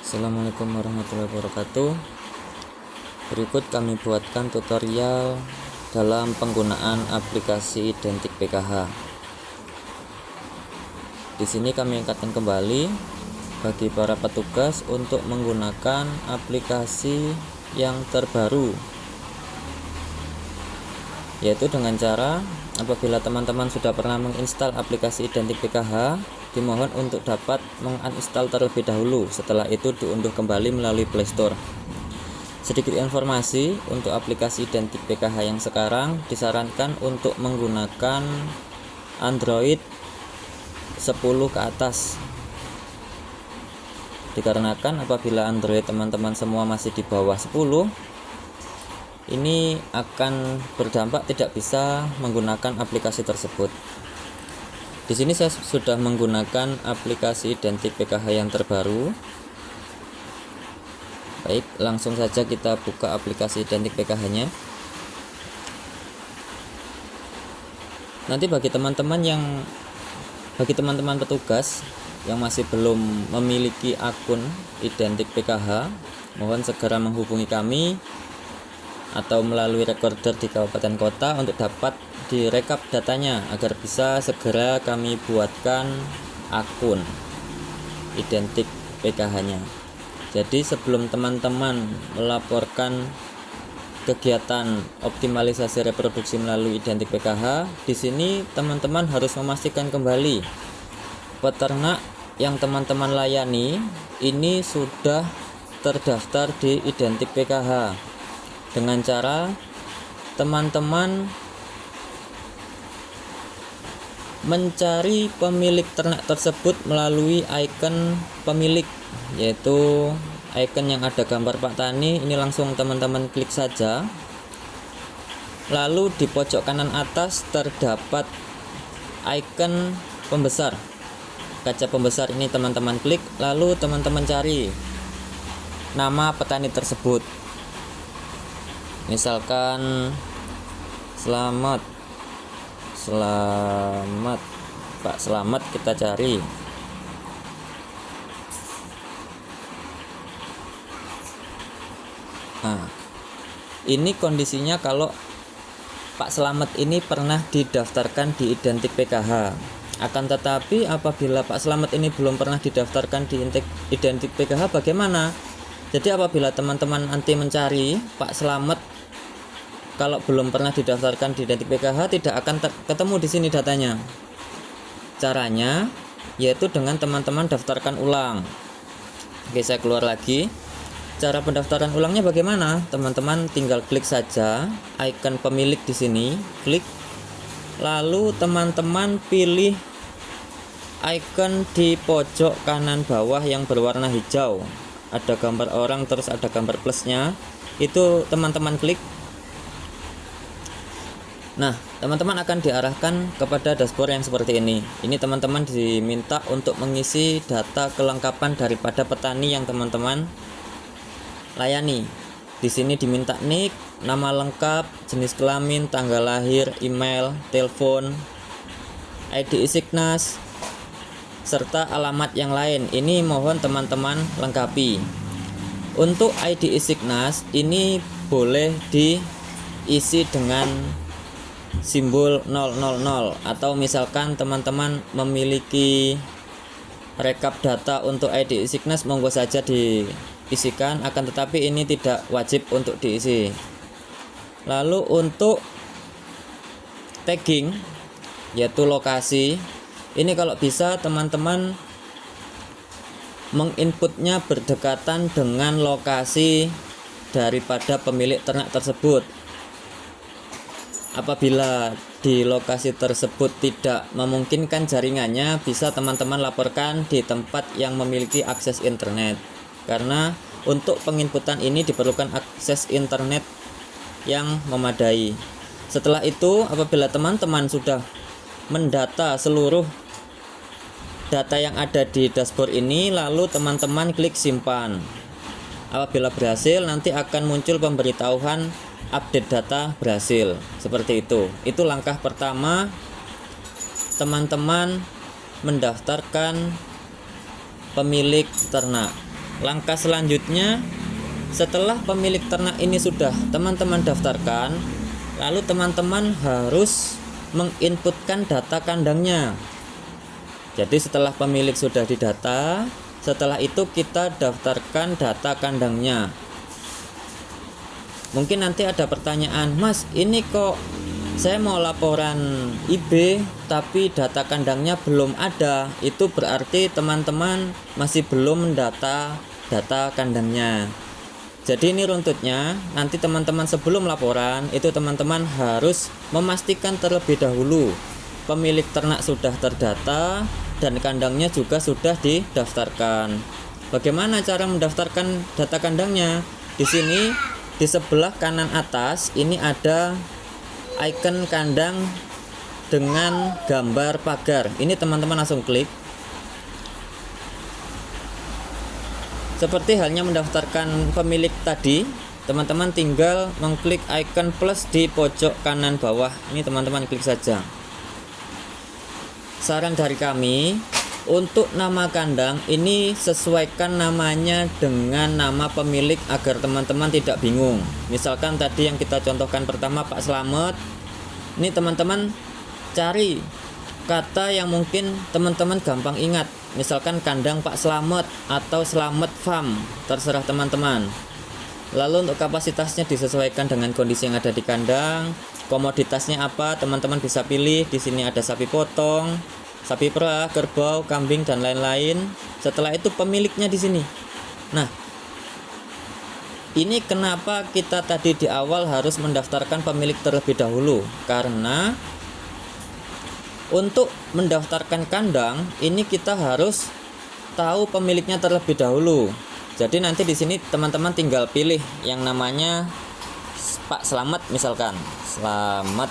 Assalamualaikum warahmatullahi wabarakatuh. Berikut kami buatkan tutorial dalam penggunaan aplikasi Identik PKH. Di sini kami ingatkan kembali bagi para petugas untuk menggunakan aplikasi yang terbaru, yaitu dengan cara apabila teman-teman sudah pernah menginstal aplikasi Identik PKH, dimohon untuk dapat menginstal terlebih dahulu. Setelah itu diunduh kembali melalui Play Store. Sedikit informasi untuk aplikasi Identik PKH yang sekarang disarankan untuk menggunakan Android 10 ke atas. Dikarenakan apabila Android teman-teman semua masih di bawah 10, ini akan berdampak tidak bisa menggunakan aplikasi tersebut. Di sini saya sudah menggunakan aplikasi Identik PKH yang terbaru. Baik, langsung saja kita buka aplikasi Identik PKH-nya. Nanti bagi teman-teman petugas yang masih belum memiliki akun Identik PKH, mohon segera menghubungi kami atau melalui recorder di kabupaten kota untuk dapat direkap datanya agar bisa segera kami buatkan akun Identik PKH-nya. Jadi sebelum teman-teman melaporkan kegiatan optimalisasi reproduksi melalui Identik PKH, di sini teman-teman harus memastikan kembali peternak yang teman-teman layani ini sudah terdaftar di Identik PKH, dengan cara teman-teman mencari pemilik ternak tersebut melalui icon pemilik, yaitu icon yang ada gambar Pak Tani. Ini langsung teman-teman klik saja. Lalu di pojok kanan atas terdapat icon pembesar, kaca pembesar. Ini teman-teman klik, lalu teman-teman cari nama petani tersebut. Misalkan Selamat Pak Selamat, kita cari. Nah, ini kondisinya kalau Pak Selamat ini pernah didaftarkan di Identik PKH. Akan tetapi apabila Pak Selamat ini belum pernah didaftarkan di Identik PKH, bagaimana? Jadi apabila teman-teman nanti mencari Pak Selamat, kalau belum pernah didaftarkan di Identik PKH, tidak akan ketemu di sini datanya. Caranya yaitu dengan teman-teman daftarkan ulang. Oke, saya keluar lagi. Cara pendaftaran ulangnya bagaimana? Teman-teman tinggal klik saja icon pemilik di sini, klik. Lalu teman-teman pilih icon di pojok kanan bawah yang berwarna hijau. Ada gambar orang terus ada gambar plusnya. Itu teman-teman klik. Nah, teman-teman akan diarahkan kepada dashboard yang seperti ini. Ini teman-teman diminta untuk mengisi data kelengkapan daripada petani yang teman-teman layani. Di sini diminta nik, nama lengkap, jenis kelamin, tanggal lahir, email, telepon, ID Isiknas, serta alamat yang lain. Ini mohon teman-teman lengkapi. Untuk ID Isiknas ini boleh diisi dengan simbol 000, atau misalkan teman-teman memiliki rekap data untuk ID Isiknas, monggo saja diisikan, akan tetapi ini tidak wajib untuk diisi. Lalu untuk tagging, yaitu lokasi, ini kalau bisa teman-teman menginputnya berdekatan dengan lokasi daripada pemilik ternak tersebut. Apabila di lokasi tersebut tidak memungkinkan jaringannya, bisa teman-teman laporkan di tempat yang memiliki akses internet, karena untuk penginputan ini diperlukan akses internet yang memadai. Setelah itu, apabila teman-teman sudah mendata seluruh data yang ada di dashboard ini, lalu teman-teman klik simpan. Apabila berhasil, nanti akan muncul pemberitahuan update data berhasil. Seperti itu. Itu langkah pertama teman-teman mendaftarkan pemilik ternak. langkah selanjutnya setelah pemilik ternak ini sudah teman-teman daftarkan, lalu teman-teman harus menginputkan data kandangnya. Jadi setelah pemilik sudah didata, setelah itu kita daftarkan data kandangnya. Mungkin nanti ada pertanyaan, Mas, ini kok saya mau laporan IB tapi data kandangnya belum ada. Itu berarti teman-teman masih belum mendata data kandangnya. Jadi ini runtutnya, nanti teman-teman sebelum laporan itu teman-teman harus memastikan terlebih dahulu pemilik ternak sudah terdata dan kandangnya juga sudah didaftarkan. Bagaimana cara mendaftarkan data kandangnya? Di sini di sebelah kanan atas ini ada icon kandang dengan gambar pagar. Ini teman-teman langsung klik. Seperti halnya mendaftarkan pemilik tadi, teman-teman tinggal mengklik icon plus di pojok kanan bawah. Ini teman-teman klik saja. Saran dari kami, untuk nama kandang ini sesuaikan namanya dengan nama pemilik agar teman-teman tidak bingung. Misalkan tadi yang kita contohkan pertama Pak Slamet. Ini teman-teman cari kata yang mungkin teman-teman gampang ingat. Misalkan kandang Pak Slamet atau Slamet Farm, terserah teman-teman. Lalu untuk kapasitasnya disesuaikan dengan kondisi yang ada di kandang. Komoditasnya apa, teman-teman bisa pilih. Di sini ada sapi potong, sapi perah, kerbau, kambing dan lain-lain. Setelah itu pemiliknya di sini. Nah, ini kenapa kita tadi di awal harus mendaftarkan pemilik terlebih dahulu? Karena untuk mendaftarkan kandang ini kita harus tahu pemiliknya terlebih dahulu. Jadi nanti di sini teman-teman tinggal pilih yang namanya Pak Slamet misalkan. Slamet.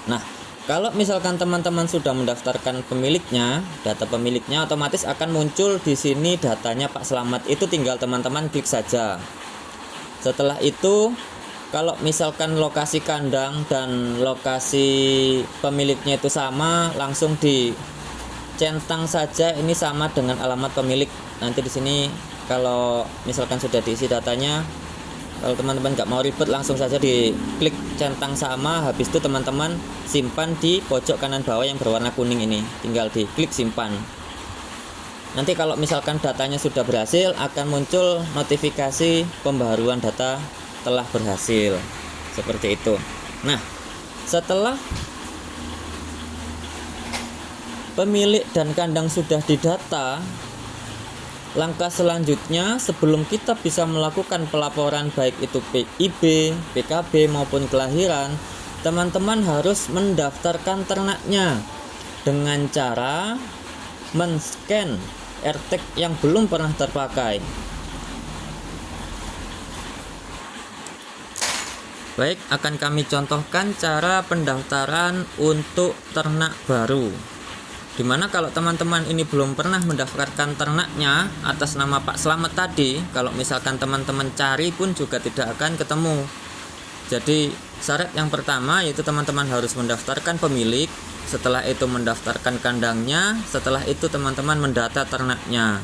Nah, kalau misalkan teman-teman sudah mendaftarkan pemiliknya, data pemiliknya otomatis akan muncul di sini datanya Pak Slamet. Itu tinggal teman-teman klik saja. Setelah itu, kalau misalkan lokasi kandang dan lokasi pemiliknya itu sama, langsung dicentang saja ini sama dengan alamat pemilik. Nanti di sini kalau misalkan sudah diisi datanya, kalau teman-teman nggak mau ribet, langsung saja diklik centang sama. Habis itu teman-teman simpan di pojok kanan bawah yang berwarna kuning ini, tinggal diklik simpan. Nanti kalau misalkan datanya sudah berhasil, akan muncul notifikasi pembaharuan data telah berhasil, seperti itu. Nah, setelah pemilik dan kandang sudah didata, langkah selanjutnya sebelum kita bisa melakukan pelaporan baik itu PIB, PKB maupun kelahiran, teman-teman harus mendaftarkan ternaknya dengan cara men-scan RTAG yang belum pernah terpakai. Baik, akan kami contohkan cara pendaftaran untuk ternak baru. Dimana kalau teman-teman ini belum pernah mendaftarkan ternaknya atas nama Pak Slamet tadi, kalau misalkan teman-teman cari pun juga tidak akan ketemu. Jadi syarat yang pertama yaitu teman-teman harus mendaftarkan pemilik, setelah itu mendaftarkan kandangnya, setelah itu teman-teman mendata ternaknya.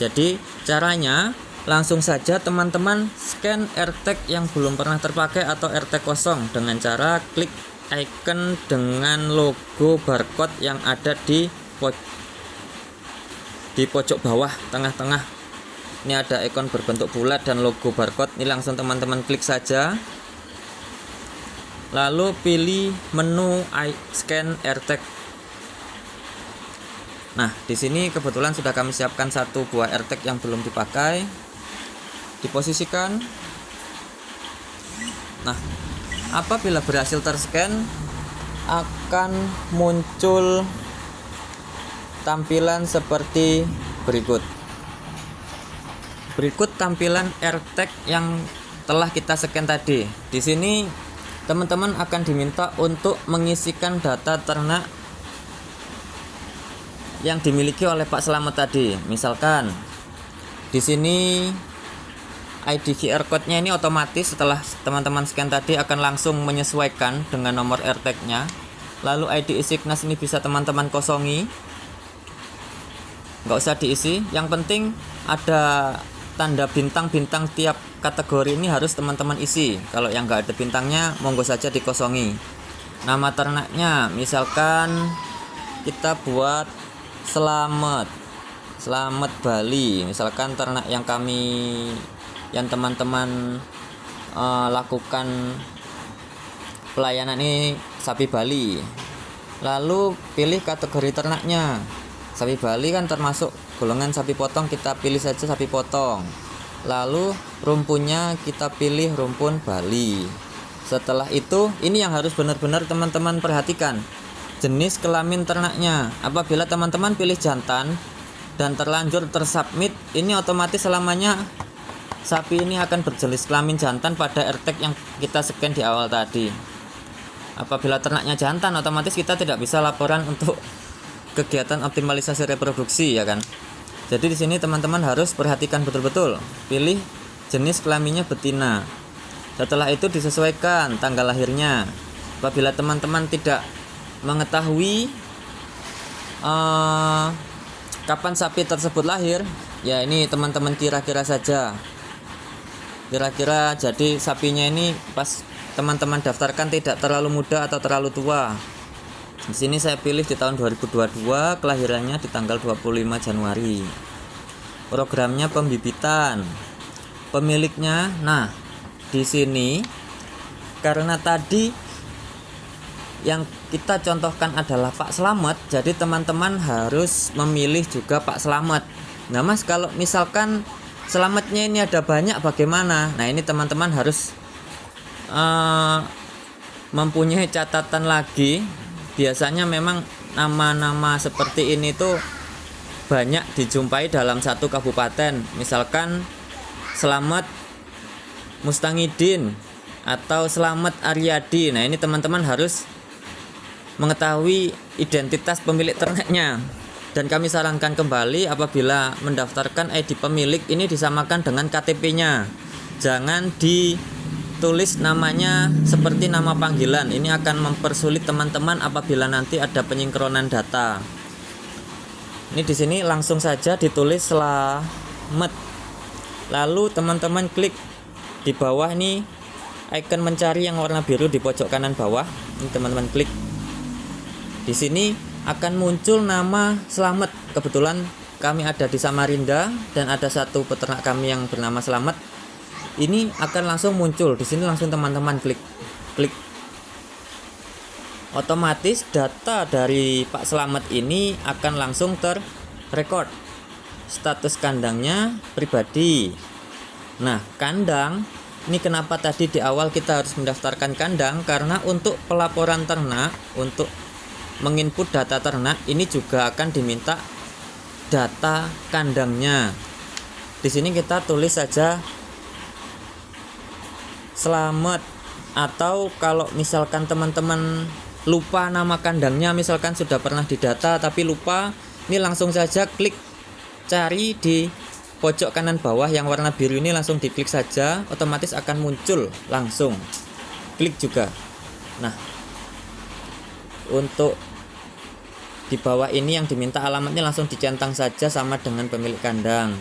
Jadi caranya langsung saja teman-teman scan RTAG yang belum pernah terpakai atau RTAG kosong dengan cara klik icon dengan logo barcode yang ada di pojok bawah tengah-tengah. Ini ada ikon berbentuk bulat dan logo barcode. Ini langsung teman-teman klik saja. Lalu pilih menu scan RTAG. Nah, di sini kebetulan sudah kami siapkan satu buah RTAG yang belum dipakai. Diposisikan. Nah, apabila berhasil terscan, akan muncul tampilan seperti berikut. Berikut tampilan RTAG yang telah kita scan tadi. Di sini teman-teman akan diminta untuk mengisikan data ternak yang dimiliki oleh Pak Slamet tadi. Misalkan di sini ID QR code-nya ini otomatis setelah teman-teman scan tadi akan langsung menyesuaikan dengan nomor RTAG-nya. Lalu ID Isignas ini bisa teman-teman kosongi. nggak usah diisi. Yang penting ada tanda bintang-bintang tiap kategori ini harus teman-teman isi. Kalau yang nggak ada bintangnya monggo saja dikosongi. Nama ternaknya misalkan kita buat Selamat Bali, misalkan ternak yang teman-teman lakukan pelayanan ini sapi Bali. Lalu pilih kategori ternaknya. Sapi Bali kan termasuk golongan sapi potong, kita pilih saja sapi potong. Lalu rumpunnya kita pilih rumpun Bali. Setelah itu, ini yang harus benar-benar teman-teman perhatikan. Jenis kelamin ternaknya. Apabila teman-teman pilih jantan dan terlanjur tersubmit, ini otomatis selamanya sapi ini akan berjenis kelamin jantan pada RTAG yang kita scan di awal tadi. Apabila ternaknya jantan, otomatis kita tidak bisa laporan untuk kegiatan optimalisasi reproduksi, ya kan. Jadi di sini teman-teman harus perhatikan betul-betul. Pilih jenis kelaminnya betina. Setelah itu disesuaikan tanggal lahirnya. Apabila teman-teman tidak mengetahui kapan sapi tersebut lahir, ya ini teman-teman kira-kira saja. Kira-kira jadi sapinya ini pas teman-teman daftarkan tidak terlalu muda atau terlalu tua. Di sini saya pilih di tahun 2022, kelahirannya di tanggal 25 Januari. Programnya pembibitan. Pemiliknya, nah, di sini karena tadi yang kita contohkan adalah Pak Slamet, jadi teman-teman harus memilih juga Pak Slamet. Nah, Mas, kalau misalkan Slametnya ini ada banyak bagaimana? Nah, ini teman-teman harus mempunyai catatan lagi. Biasanya memang nama-nama seperti ini tuh banyak dijumpai dalam satu kabupaten. Misalkan Slamet Mustangidin atau Slamet Aryadi. Nah, ini teman-teman harus mengetahui identitas pemilik ternaknya. Dan kami sarankan kembali apabila mendaftarkan ID pemilik ini disamakan dengan KTP-nya. Jangan ditulis namanya seperti nama panggilan. Ini akan mempersulit teman-teman apabila nanti ada penyinkronan data. Ini di sini langsung saja ditulis Slamet. Lalu teman-teman klik di bawah ini icon mencari yang warna biru di pojok kanan bawah. Ini teman-teman klik. Di sini akan muncul nama Slamet. Kebetulan kami ada di Samarinda dan ada satu peternak kami yang bernama Slamet. Ini akan langsung muncul di sini, langsung teman-teman klik. Otomatis data dari Pak Slamet ini akan langsung terrekord. Status kandangnya pribadi. Nah, kandang ini kenapa tadi di awal kita harus mendaftarkan kandang, karena untuk pelaporan ternak, untuk menginput data ternak ini juga akan diminta data kandangnya. Di sini kita tulis saja Slamet, atau kalau misalkan teman-teman lupa nama kandangnya, misalkan sudah pernah didata tapi lupa, ini langsung saja klik cari di pojok kanan bawah yang warna biru ini, langsung diklik saja, otomatis akan muncul langsung. Klik juga. Nah, untuk di bawah ini yang diminta alamatnya langsung dicentang saja sama dengan pemilik kandang.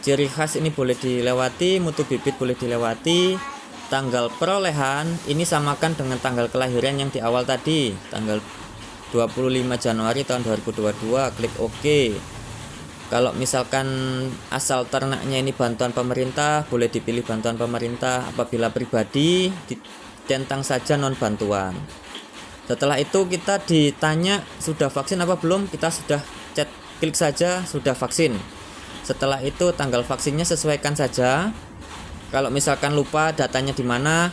Ciri khas ini boleh dilewati, mutu bibit boleh dilewati. Tanggal perolehan ini samakan dengan tanggal kelahiran yang di awal tadi, tanggal 25 Januari tahun 2022. Klik OK. Kalau misalkan asal ternaknya ini bantuan pemerintah, boleh dipilih bantuan pemerintah. Apabila pribadi, dicentang saja non bantuan. Setelah itu kita ditanya sudah vaksin apa belum, kita sudah klik saja sudah vaksin. Setelah itu tanggal vaksinnya sesuaikan saja. Kalau misalkan lupa datanya di mana,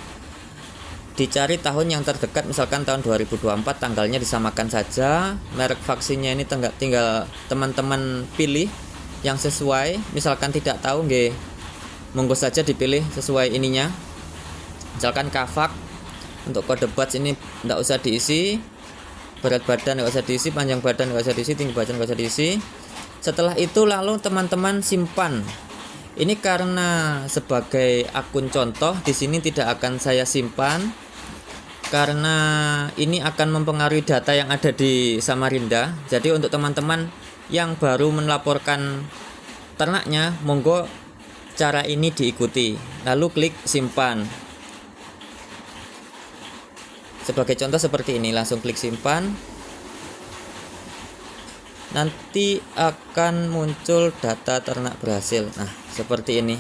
dicari tahun yang terdekat, misalkan tahun 2024, tanggalnya disamakan saja. Merek vaksinnya ini tinggal teman-teman pilih yang sesuai. Misalkan tidak tahu, monggo saja dipilih sesuai ininya. Misalkan Kavak, untuk kode batch ini tidak usah diisi, berat badan tidak usah diisi, panjang badan tidak usah diisi, tinggi badan tidak usah diisi. Setelah itu lalu teman-teman simpan. Ini karena sebagai akun contoh, di sini tidak akan saya simpan karena ini akan mempengaruhi data yang ada di Samarinda. Jadi untuk teman-teman yang baru melaporkan ternaknya, monggo cara ini diikuti. Lalu klik simpan. Sebagai contoh seperti ini, langsung klik simpan. Nanti akan muncul data ternak berhasil. Nah, seperti ini.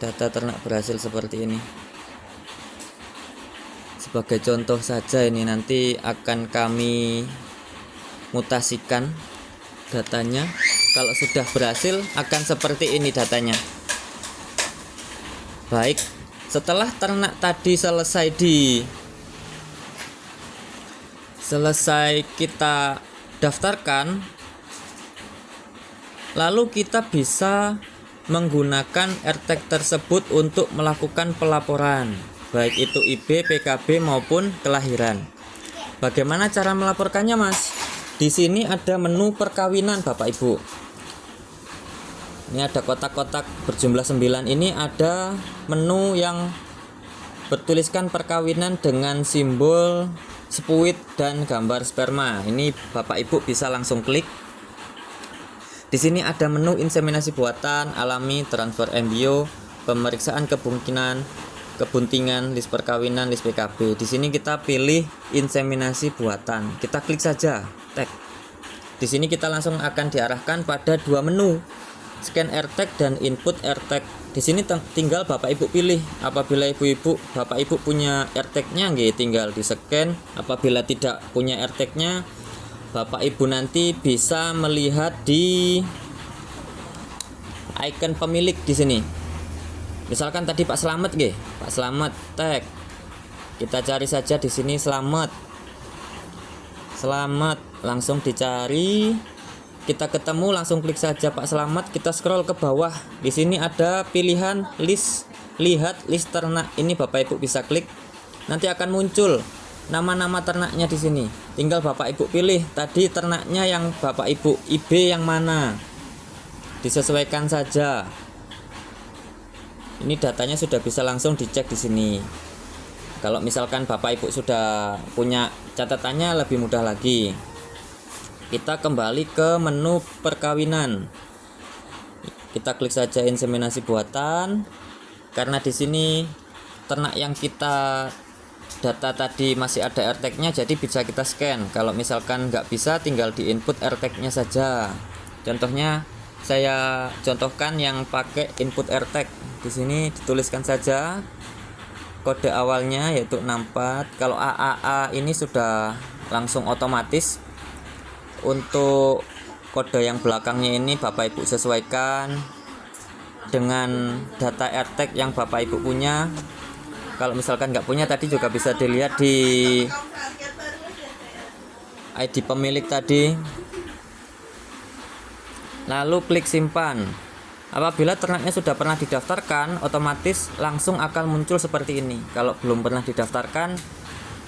Data ternak berhasil seperti ini. Sebagai contoh saja ini, nanti akan kami mutasikan datanya. Kalau sudah berhasil akan seperti ini datanya. Baik, setelah ternak tadi selesai kita daftarkan, lalu kita bisa menggunakan RTAG tersebut untuk melakukan pelaporan, baik itu IB, PKB maupun kelahiran. Bagaimana cara melaporkannya, Mas? Di sini ada menu perkawinan, Bapak Ibu. Ini ada kotak-kotak berjumlah 9. Ini ada menu yang bertuliskan perkawinan dengan simbol sepuit dan gambar sperma. Ini Bapak Ibu bisa langsung klik. Di sini ada menu inseminasi buatan, alami, transfer embrio, pemeriksaan kebuntingan, list perkawinan, list PKB. Di sini kita pilih inseminasi buatan. Kita klik saja tag. Di sini kita langsung akan diarahkan pada dua menu, scan RTAG dan input RTAG. Di sini tinggal Bapak Ibu pilih. Apabila Bapak Ibu punya RTAG-nya, tinggal di scan. Apabila tidak punya RTAG-nya, Bapak Ibu nanti bisa melihat di icon pemilik di sini. Misalkan tadi Pak Slamet, Pak Slamet tag. Kita cari saja di sini Slamet, langsung dicari. Kita ketemu, langsung klik saja Pak Slamet. Kita scroll ke bawah. Di sini ada pilihan lihat list ternak. Ini Bapak Ibu bisa klik. Nanti akan muncul nama-nama ternaknya di sini. Tinggal Bapak Ibu pilih tadi ternaknya yang Bapak Ibu IB yang mana. Disesuaikan saja. Ini datanya sudah bisa langsung dicek di sini. Kalau misalkan Bapak Ibu sudah punya catatannya, lebih mudah lagi. Kita kembali ke menu perkawinan. Kita klik saja inseminasi buatan. Karena di sini ternak yang kita data tadi masih ada RTAG-nya, jadi bisa kita scan. Kalau misalkan nggak bisa, tinggal di input RTAG-nya saja. Contohnya saya contohkan yang pakai input RTAG. Di sini dituliskan saja kode awalnya yaitu 64. Kalau AAA ini sudah langsung otomatis. Untuk kode yang belakangnya ini Bapak Ibu sesuaikan dengan data RTAG yang Bapak Ibu punya. Kalau misalkan nggak punya, tadi juga bisa dilihat di ID pemilik tadi. Lalu klik simpan. Apabila ternaknya sudah pernah didaftarkan, otomatis langsung akan muncul seperti ini. Kalau belum pernah didaftarkan,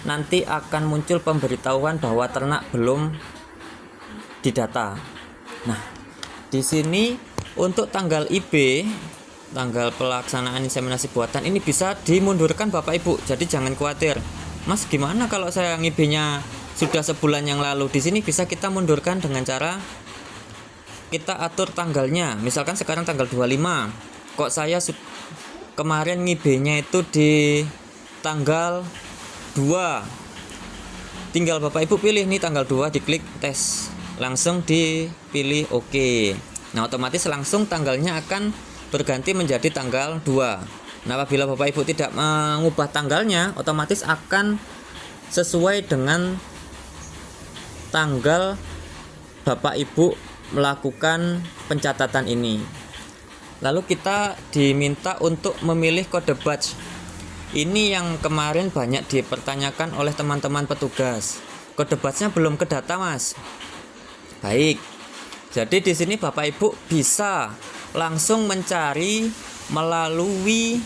nanti akan muncul pemberitahuan bahwa ternak belum didata. Nah, di sini untuk tanggal IB, tanggal pelaksanaan inseminasi buatan ini bisa dimundurkan Bapak Ibu. Jadi jangan khawatir, Mas gimana kalau saya IB-nya sudah sebulan yang lalu. Di sini bisa kita mundurkan dengan cara kita atur tanggalnya. Misalkan sekarang tanggal 25. Kok saya kemarin IB-nya itu di tanggal 2. Tinggal Bapak Ibu pilih nih tanggal 2, diklik tes. Langsung dipilih OK. Nah, otomatis langsung tanggalnya akan berganti menjadi tanggal 2. Nah, apabila Bapak Ibu tidak mengubah tanggalnya, otomatis akan sesuai dengan tanggal Bapak Ibu melakukan pencatatan ini. Lalu kita diminta untuk memilih kode batch. Ini yang kemarin banyak dipertanyakan oleh teman-teman petugas. Kode batchnya belum ke data, Mas. Baik. Jadi di sini Bapak Ibu bisa langsung mencari melalui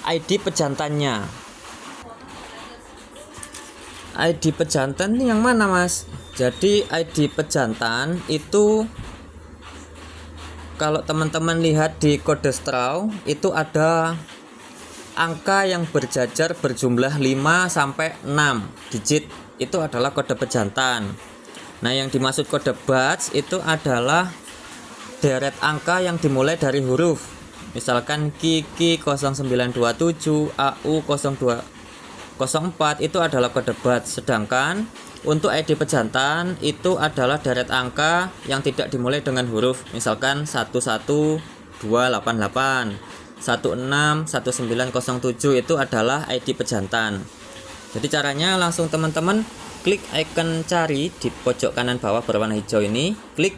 ID pejantannya. ID pejantan ini yang mana, Mas? Jadi ID pejantan itu kalau teman-teman lihat di kode straw itu ada angka yang berjajar berjumlah 5 sampai 6 digit. Itu adalah kode pejantan. Nah, yang dimaksud kode batch itu adalah deret angka yang dimulai dari huruf. Misalkan Kiki 0927, AU 0204 itu adalah kode batch. Sedangkan untuk ID pejantan itu adalah deret angka yang tidak dimulai dengan huruf. Misalkan 11288, 161907 itu adalah ID pejantan. Jadi caranya langsung teman-teman klik icon cari di pojok kanan bawah berwarna hijau ini, klik,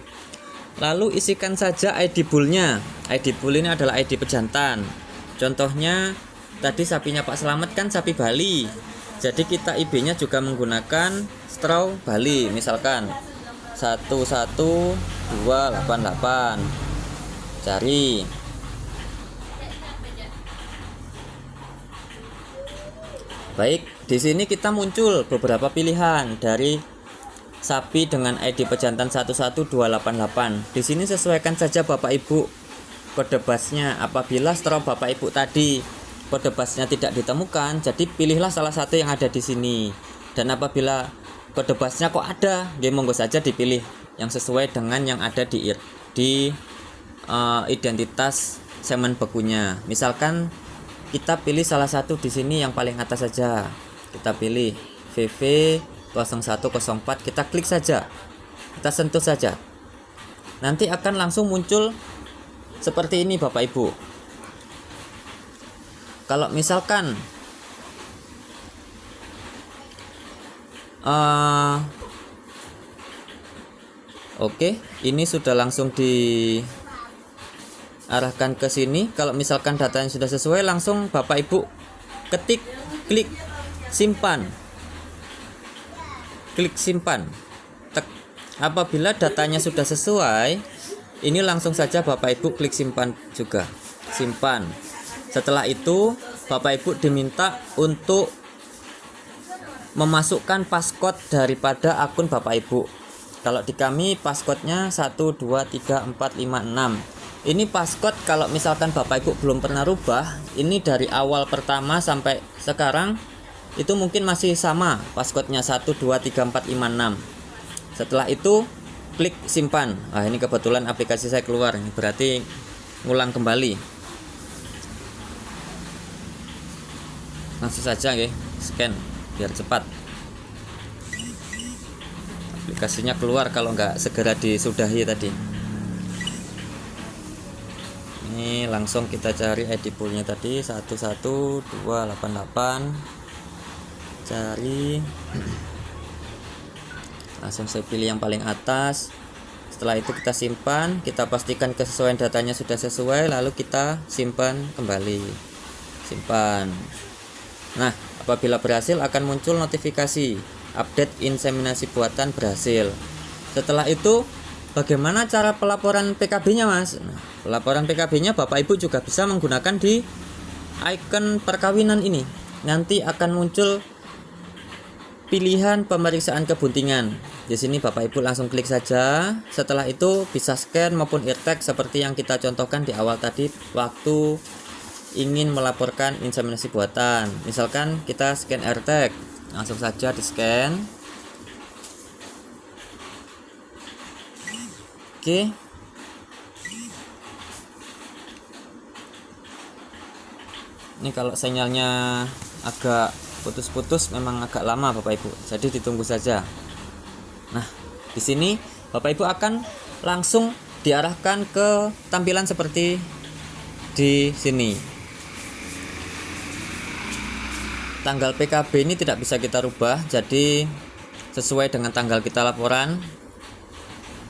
lalu isikan saja ID bullnya. ID bull ini adalah ID pejantan. Contohnya tadi sapinya Pak Slamet kan sapi Bali, jadi kita IB-nya juga menggunakan straw Bali, misalkan 11288. Cari. Baik, di sini kita muncul beberapa pilihan dari sapi dengan ID pejantan 11288. Di sini sesuaikan saja Bapak Ibu kode batch-nya. Apabila straw Bapak Ibu tadi kode batch-nya tidak ditemukan, jadi pilihlah salah satu yang ada di sini. Dan apabila kode batch-nya kok ada, monggo saja dipilih yang sesuai dengan yang ada di identitas semen bekunya. Misalkan kita pilih salah satu di sini yang paling atas saja. Kita pilih VV0104, kita klik saja. Kita sentuh saja. Nanti akan langsung muncul seperti ini Bapak Ibu. Kalau misalkan oke, ini sudah langsung diarahkan ke sini. Kalau misalkan datanya sudah sesuai, langsung Bapak Ibu ketik, klik simpan. Klik simpan. Tek. Apabila datanya sudah sesuai, ini langsung saja Bapak Ibu klik simpan juga. Simpan. Setelah itu Bapak Ibu diminta untuk memasukkan passcode daripada akun Bapak Ibu. Kalau di kami passcode-nya 123456. Ini passcode kalau misalkan Bapak Ibu belum pernah rubah, ini dari awal pertama sampai sekarang itu mungkin masih sama passcode-nya 123456. Setelah itu klik simpan. Nah, ini kebetulan aplikasi saya keluar, ini berarti ngulang kembali. Langsung saja ya, scan biar cepat. Aplikasinya keluar kalau nggak segera disudahi tadi. Ini langsung kita cari ID poolnya tadi 11288. Cari. Langsung saya pilih yang paling atas. Setelah itu kita simpan, kita pastikan kesesuaian datanya sudah sesuai, lalu kita simpan kembali. Simpan. Nah, apabila berhasil akan muncul notifikasi update inseminasi buatan berhasil. Setelah itu bagaimana cara pelaporan PKB-nya, Mas? Nah, pelaporan PKB-nya Bapak Ibu juga bisa menggunakan di icon perkawinan ini. Nanti akan muncul pilihan pemeriksaan kebuntingan. Di sini Bapak Ibu langsung klik saja. Setelah itu bisa scan maupun eartag seperti yang kita contohkan di awal tadi waktu ingin melaporkan inseminasi buatan. Misalkan kita scan eartag, langsung saja di scan. Oke. Ini kalau sinyalnya agak putus-putus memang agak lama Bapak Ibu. Jadi ditunggu saja. Nah, di sini Bapak Ibu akan langsung diarahkan ke tampilan seperti di sini. Tanggal PKB ini tidak bisa kita rubah, jadi sesuai dengan tanggal kita laporan.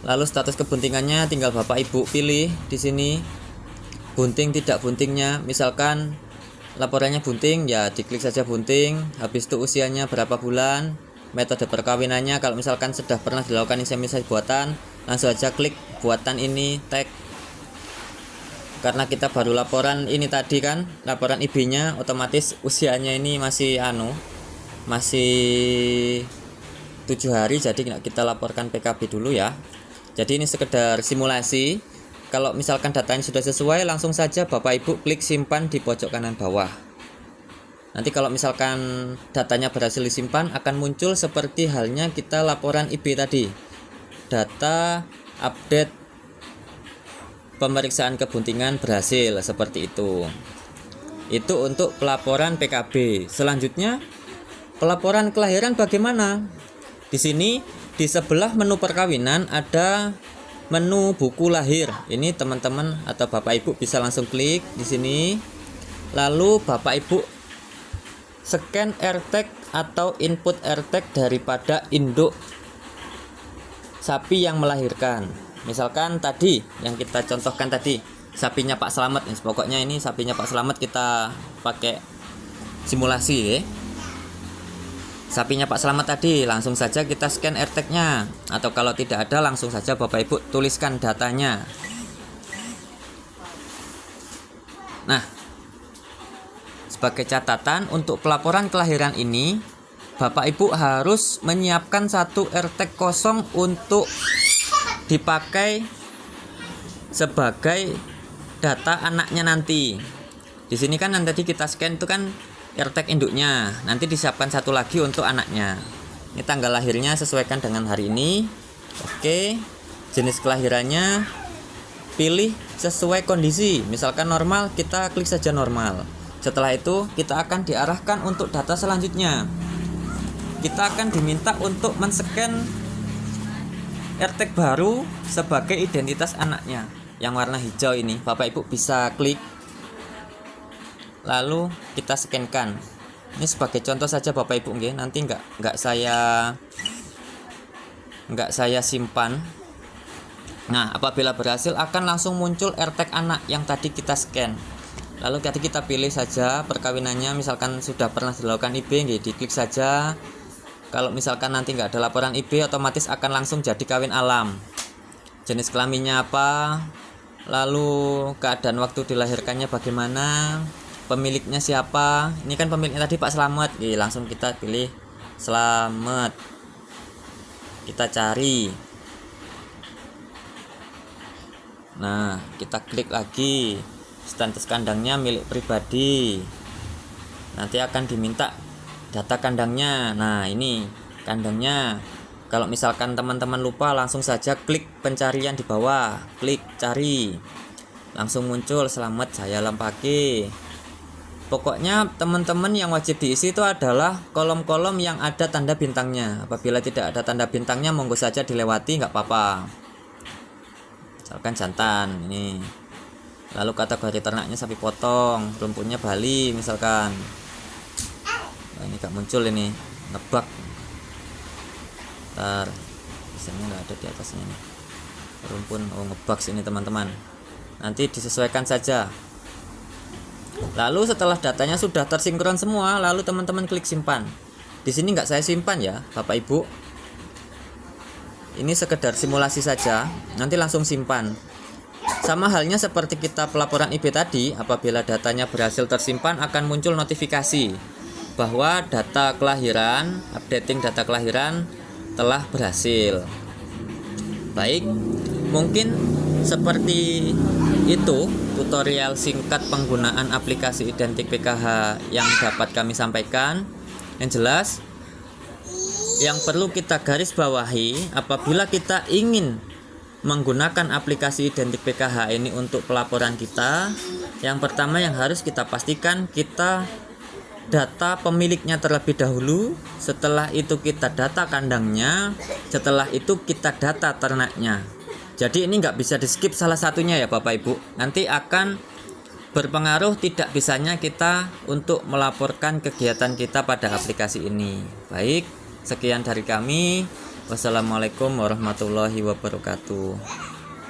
Lalu status kebuntingannya tinggal Bapak Ibu pilih di sini. Bunting tidak buntingnya, misalkan laporannya bunting, ya diklik saja bunting. Habis itu usianya berapa bulan, metode perkawinannya. Kalau misalkan sudah pernah dilakukan inseminasi buatan, langsung aja klik buatan ini, tag. Karena kita baru laporan ini tadi kan, laporan IB-nya, otomatis usianya ini masih 7 hari, jadi kita laporkan PKB dulu ya. Jadi ini sekedar simulasi. Kalau misalkan datanya sudah sesuai, langsung saja Bapak Ibu klik simpan di pojok kanan bawah. Nanti kalau misalkan datanya berhasil disimpan, akan muncul seperti halnya kita laporan IB tadi. data update pemeriksaan kebuntingan berhasil, seperti itu. Itu untuk pelaporan PKB. Selanjutnya pelaporan kelahiran bagaimana? Di sini di sebelah menu perkawinan ada menu buku lahir. Ini teman-teman atau Bapak Ibu bisa langsung klik di sini. Lalu Bapak Ibu scan AirTag atau input AirTag daripada induk sapi yang melahirkan. Misalkan tadi yang kita contohkan tadi, sapinya Pak Slamet. Pokoknya ini sapinya Pak Slamet, kita pakai simulasi ya. Sapinya Pak Slamet tadi, langsung saja kita scan AirTag-nya, atau kalau tidak ada langsung saja Bapak Ibu tuliskan datanya. Nah, sebagai catatan untuk pelaporan kelahiran ini, Bapak Ibu harus menyiapkan satu AirTag kosong untuk dipakai sebagai data anaknya nanti. Di sini kan yang tadi kita scan itu kan AirTag induknya, nanti disiapkan satu lagi untuk anaknya. Ini tanggal lahirnya sesuaikan dengan hari ini. Oke, jenis kelahirannya pilih sesuai kondisi. Misalkan normal, kita klik saja normal. Setelah itu kita akan diarahkan untuk data selanjutnya. Kita akan diminta untuk men-scan AirTag baru sebagai identitas anaknya yang warna hijau ini. Bapak Ibu bisa klik, lalu kita scankan. Ini sebagai contoh saja Bapak Ibu, nanti nggak saya simpan. Nah, apabila berhasil akan langsung muncul AirTag anak yang tadi kita scan. Lalu tadi kita pilih saja perkawinannya, misalkan sudah pernah dilakukan IB, diklik saja. Kalau misalkan nanti nggak ada laporan IB, otomatis akan langsung jadi kawin alam. Jenis kelaminnya apa, lalu keadaan waktu dilahirkannya bagaimana, pemiliknya siapa. Ini kan pemiliknya tadi Pak Slamet. Langsung kita pilih Slamet, kita cari. Nah, kita klik lagi, status kandangnya milik pribadi. Nanti akan diminta data kandangnya. Nah, ini kandangnya. Kalau misalkan teman-teman lupa, langsung saja klik pencarian di bawah, klik cari, langsung muncul Slamet Jaya Lempake. Pokoknya teman-teman yang wajib diisi itu adalah kolom-kolom yang ada tanda bintangnya. Apabila tidak ada tanda bintangnya, monggo saja dilewati, nggak apa-apa. Misalkan jantan ini. Lalu kategori ternaknya sapi potong, rumputnya Bali misalkan. Ini gak muncul, ini nebak. Ntar biasanya nggak ada di atasnya nih, rumpun. Ngebak sini teman-teman, nanti disesuaikan saja. Lalu setelah datanya sudah tersinkron semua, lalu teman-teman klik simpan. Di sini nggak saya simpan ya Bapak Ibu, ini sekedar simulasi saja, nanti langsung simpan. Sama halnya seperti kita pelaporan IB tadi, apabila datanya berhasil tersimpan akan muncul notifikasi bahwa data kelahiran, updating data kelahiran telah berhasil. Baik, mungkin seperti itu tutorial singkat penggunaan aplikasi Identik PKH yang dapat kami sampaikan. Yang jelas, yang perlu kita garis bawahi apabila kita ingin menggunakan aplikasi Identik PKH ini untuk pelaporan kita, yang pertama yang harus kita pastikan kita data pemiliknya terlebih dahulu, setelah itu kita data kandangnya, setelah itu kita data ternaknya. Jadi ini nggak bisa di skip salah satunya ya Bapak Ibu, nanti akan berpengaruh tidak bisanya kita untuk melaporkan kegiatan kita pada aplikasi ini. Baik, sekian dari kami. Wassalamualaikum warahmatullahi wabarakatuh.